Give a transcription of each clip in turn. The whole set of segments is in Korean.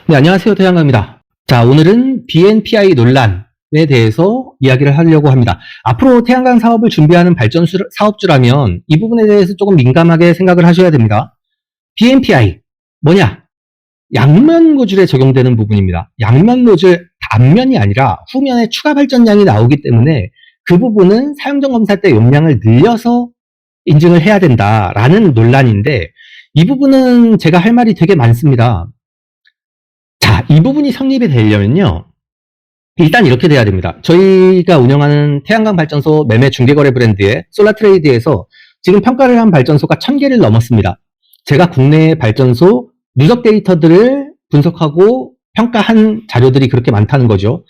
네, 안녕하세요. 태양광입니다. 자, 오늘은 BNPI 논란에 대해서 이야기를 하려고 합니다. 앞으로 태양광 사업을 준비하는 발전소 사업주라면 이 부분에 대해서 조금 민감하게 생각을 하셔야 됩니다. BNPI, 뭐냐? 양면 모듈에 적용되는 부분입니다. 양면 모듈, 앞면이 아니라 후면에 추가 발전량이 나오기 때문에 그 부분은 사용전 검사 때 용량을 늘려서 인증을 해야 된다라는 논란인데, 이 부분은 제가 할 말이 되게 많습니다. 자, 이 부분이 성립이 되려면요, 일단 이렇게 돼야 됩니다. 저희가 운영하는 태양광 발전소 매매 중개거래 브랜드의 솔라트레이드에서 지금 평가를 한 발전소가 1000개를 넘었습니다. 제가 국내 발전소 누적 데이터들을 분석하고 평가한 자료들이 그렇게 많다는 거죠.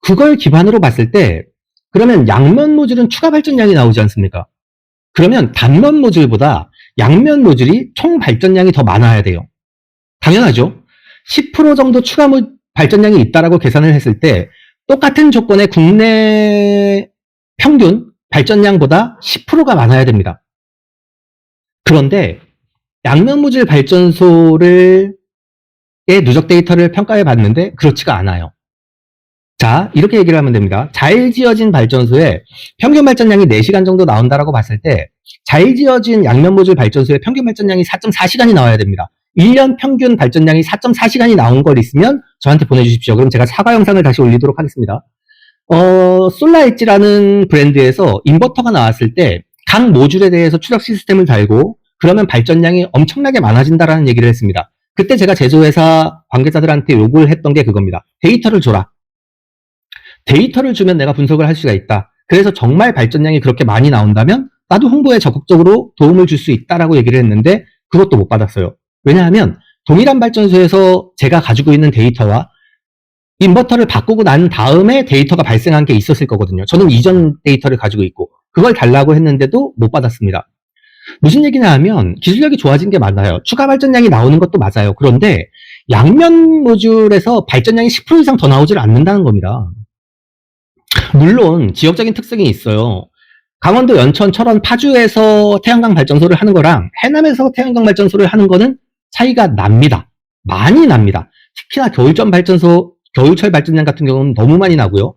그걸 기반으로 봤을 때 그러면 양면 모듈은 추가 발전량이 나오지 않습니까? 그러면 단면 모듈보다 양면 모듈이 총 발전량이 더 많아야 돼요. 당연하죠. 10% 정도 추가 발전량이 있다라고 계산을 했을 때 똑같은 조건의 국내 평균 발전량보다 10%가 많아야 됩니다. 그런데 양면 모듈 발전소의 누적 데이터를 평가해 봤는데 그렇지가 않아요. 자, 이렇게 얘기를 하면 됩니다. 잘 지어진 발전소에 평균 발전량이 4시간 정도 나온다라고 봤을 때 잘 지어진 양면 모듈 발전소의 평균 발전량이 4.4시간이 나와야 됩니다. 1년 평균 발전량이 4.4시간이 나온 걸 있으면 저한테 보내주십시오. 그럼 제가 사과 영상을 다시 올리도록 하겠습니다. 솔라엣지라는 브랜드에서 인버터가 나왔을 때 각 모듈에 대해서 추적 시스템을 달고 그러면 발전량이 엄청나게 많아진다라는 얘기를 했습니다. 그때 제가 제조회사 관계자들한테 요구를 했던 게 그겁니다. 데이터를 줘라. 데이터를 주면 내가 분석을 할 수가 있다. 그래서 정말 발전량이 그렇게 많이 나온다면 나도 홍보에 적극적으로 도움을 줄 수 있다라고 얘기를 했는데 그것도 못 받았어요. 왜냐하면 동일한 발전소에서 제가 가지고 있는 데이터와 인버터를 바꾸고 난 다음에 데이터가 발생한 게 있었을 거거든요. 저는 이전 데이터를 가지고 있고 그걸 달라고 했는데도 못 받았습니다. 무슨 얘기냐 하면 기술력이 좋아진 게 맞아요. 추가 발전량이 나오는 것도 맞아요. 그런데 양면 모듈에서 발전량이 10% 이상 더 나오질 않는다는 겁니다. 물론 지역적인 특성이 있어요. 강원도 연천, 철원, 파주에서 태양광 발전소를 하는 거랑 해남에서 태양광 발전소를 하는 거는 차이가 납니다. 많이 납니다. 특히나 겨울철 발전량 같은 경우는 너무 많이 나고요.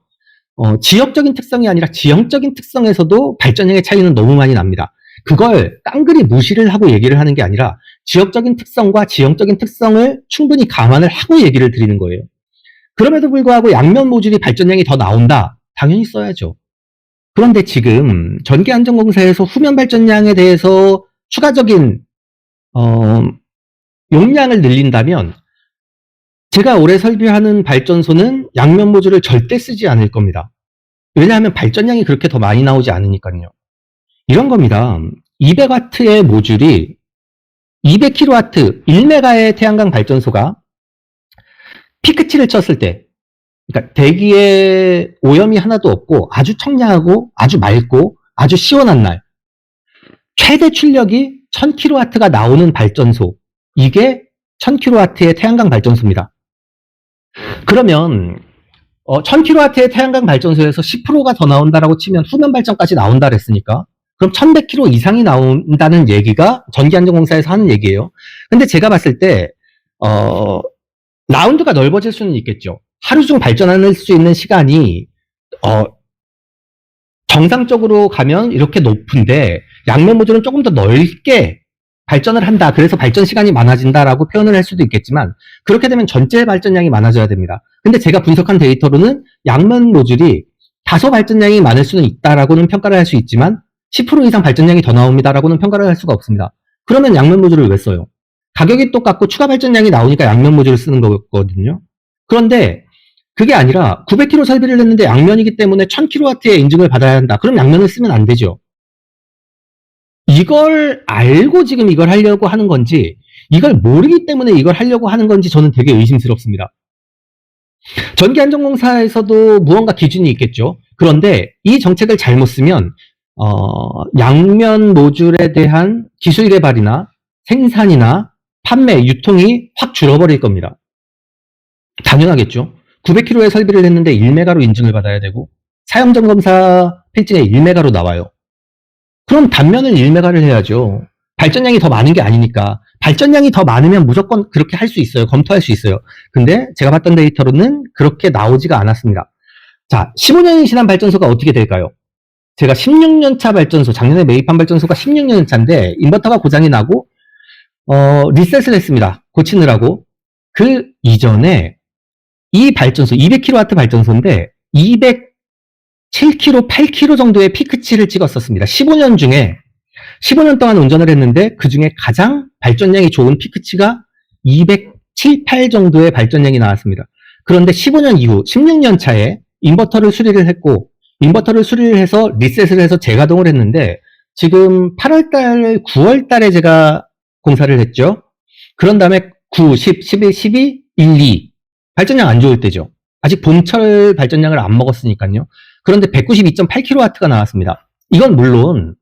지역적인 특성이 아니라 지형적인 특성에서도 발전량의 차이는 너무 많이 납니다. 그걸 깡그리 무시를 하고 얘기를 하는 게 아니라 지역적인 특성과 지형적인 특성을 충분히 감안을 하고 얘기를 드리는 거예요. 그럼에도 불구하고 양면 모듈이 발전량이 더 나온다? 당연히 써야죠. 그런데 지금 전기안전공사에서 후면 발전량에 대해서 추가적인 용량을 늘린다면 제가 올해 설비하는 발전소는 양면 모듈을 절대 쓰지 않을 겁니다. 왜냐하면 발전량이 그렇게 더 많이 나오지 않으니까요. 이런 겁니다. 200W의 모듈이 200kW, 1메가의 태양광 발전소가 피크치를 쳤을 때, 그러니까 대기에 오염이 하나도 없고 아주 청량하고 아주 맑고 아주 시원한 날, 최대 출력이 1000kW가 나오는 발전소, 이게 1000kW의 태양광 발전소입니다. 그러면 1000kW의 태양광 발전소에서 10%가 더 나온다라고 치면 후면 발전까지 나온다 그랬으니까 그럼 1100kW 이상이 나온다는 얘기가 전기안전공사에서 하는 얘기예요. 근데 제가 봤을 때 라운드가 넓어질 수는 있겠죠. 하루 중 발전할 수 있는 시간이 정상적으로 가면 이렇게 높은데 양면 모듈은 조금 더 넓게 발전을 한다. 그래서 발전 시간이 많아진다라고 표현을 할 수도 있겠지만 그렇게 되면 전체 발전량이 많아져야 됩니다. 근데 제가 분석한 데이터로는 양면 모듈이 다소 발전량이 많을 수는 있다라고는 평가를 할 수 있지만 10% 이상 발전량이 더 나옵니다라고는 평가를 할 수가 없습니다. 그러면 양면 모듈을 왜 써요? 가격이 똑같고 추가 발전량이 나오니까 양면 모듈을 쓰는 거거든요. 그런데 그게 아니라 900kW 설비를 했는데 양면이기 때문에 1000kW의 인증을 받아야 한다. 그럼 양면을 쓰면 안 되죠. 이걸 알고 지금 이걸 하려고 하는 건지 이걸 모르기 때문에 이걸 하려고 하는 건지 저는 되게 의심스럽습니다. 전기안전공사에서도 무언가 기준이 있겠죠. 그런데 이 정책을 잘못 쓰면 양면 모듈에 대한 기술 개발이나 생산이나 판매, 유통이 확 줄어버릴 겁니다. 당연하겠죠. 900kW의 설비를 했는데 1메가로 인증을 받아야 되고 사용전 검사 필증에 1메가로 나와요. 그럼 단면을 1메가를 해야죠. 발전량이 더 많은 게 아니니까. 발전량이 더 많으면 무조건 그렇게 할 수 있어요. 검토할 수 있어요. 근데 제가 봤던 데이터로는 그렇게 나오지가 않았습니다. 자, 15년이 지난 발전소가 어떻게 될까요? 제가 16년 차 발전소, 작년에 매입한 발전소가 16년 차인데 인버터가 고장이 나고 리셋을 했습니다. 고치느라고. 그 이전에 이 발전소 200kW 발전소인데 207kW, 8kW 정도의 피크치를 찍었었습니다. 15년 중에 15년 동안 운전을 했는데 그 중에 가장 발전량이 좋은 피크치가 207, 8 정도의 발전량이 나왔습니다. 그런데 15년 이후 16년 차에 인버터를 수리를 했고 인버터를 수리를 해서 리셋을 해서 재가동을 했는데 지금 8월달, 9월달에 제가 공사를 했죠. 그런 다음에 9, 10, 11, 12, 1, 2 발전량 안 좋을 때죠. 아직 봄철 발전량을 안 먹었으니까요. 그런데 192.8kW가 나왔습니다. 이건 물론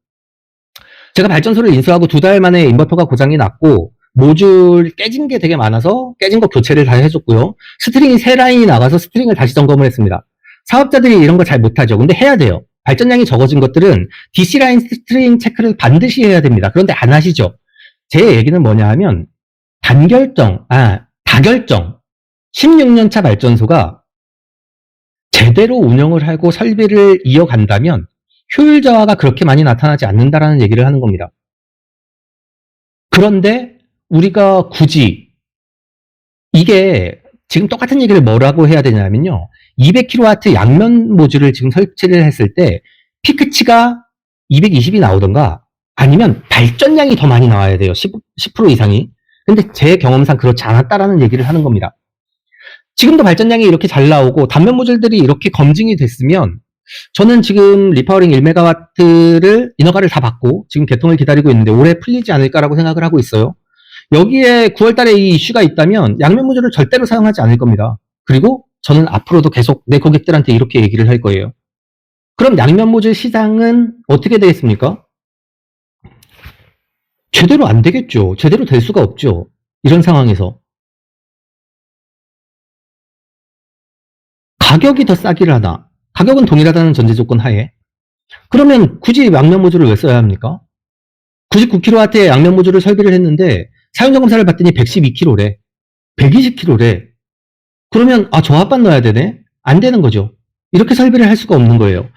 제가 발전소를 인수하고 2달 만에 인버터가 고장이 났고 모듈 깨진 게 되게 많아서 깨진 거 교체를 다 해줬고요. 스트링이 3라인이 나가서 스트링을 다시 점검을 했습니다. 사업자들이 이런 거 잘 못하죠. 근데 해야 돼요. 발전량이 적어진 것들은 DC라인 스트링 체크를 반드시 해야 됩니다. 그런데 안 하시죠. 제 얘기는 뭐냐 하면 다결정 16년 차 발전소가 제대로 운영을 하고 설비를 이어간다면 효율 저하가 그렇게 많이 나타나지 않는다라는 얘기를 하는 겁니다. 그런데 우리가 굳이 이게 지금 똑같은 얘기를 뭐라고 해야 되냐면요. 200kW 양면 모듈을 지금 설치를 했을 때 피크치가 220이 나오던가 아니면 발전량이 더 많이 나와야 돼요. 10% 이상이. 근데 제 경험상 그렇지 않았다라는 얘기를 하는 겁니다. 지금도 발전량이 이렇게 잘 나오고 단면 모듈들이 이렇게 검증이 됐으면 저는 지금 리파워링 1MW를 인허가를 다 받고 지금 개통을 기다리고 있는데 올해 풀리지 않을까라고 생각을 하고 있어요. 여기에 9월달에 이 이슈가 있다면 양면 모듈을 절대로 사용하지 않을 겁니다. 그리고 저는 앞으로도 계속 내 고객들한테 이렇게 얘기를 할 거예요. 그럼 양면 모듈 시장은 어떻게 되겠습니까? 제대로 안 되겠죠. 제대로 될 수가 없죠. 이런 상황에서. 가격이 더 싸기를 하나? 가격은 동일하다는 전제 조건 하에. 그러면 굳이 양면 모듈을 왜 써야 합니까? 99kW의 양면 모듈을 설비를 했는데 사용자검사를 봤더니 112kW래. 120kW래. 그러면 저압반 넣어야 되네? 안 되는 거죠. 이렇게 설비를 할 수가 없는 거예요.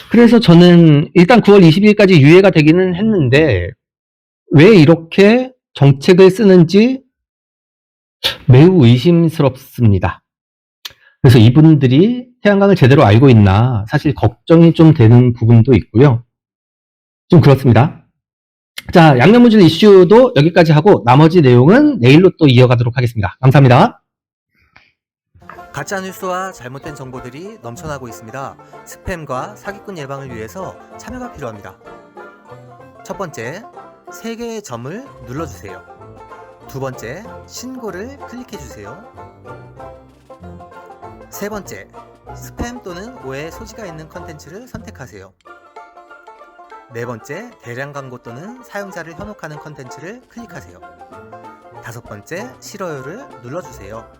그래서 저는 일단 9월 20일까지 유예가 되기는 했는데 왜 이렇게 정책을 쓰는지 매우 의심스럽습니다. 그래서 이분들이 태양광을 제대로 알고 있나 사실 걱정이 좀 되는 부분도 있고요. 좀 그렇습니다. 자, 양면 모듈 이슈도 여기까지 하고 나머지 내용은 내일로 또 이어가도록 하겠습니다. 감사합니다. 가짜뉴스와 잘못된 정보들이 넘쳐나고 있습니다. 스팸과 사기꾼 예방을 위해서 참여가 필요합니다. 첫 번째, 3개의 점을 눌러주세요. 두 번째, 신고를 클릭해주세요. 세 번째, 스팸 또는 오해 소지가 있는 컨텐츠를 선택하세요. 네 번째, 대량 광고 또는 사용자를 현혹하는 컨텐츠를 클릭하세요. 다섯 번째, 싫어요를 눌러주세요.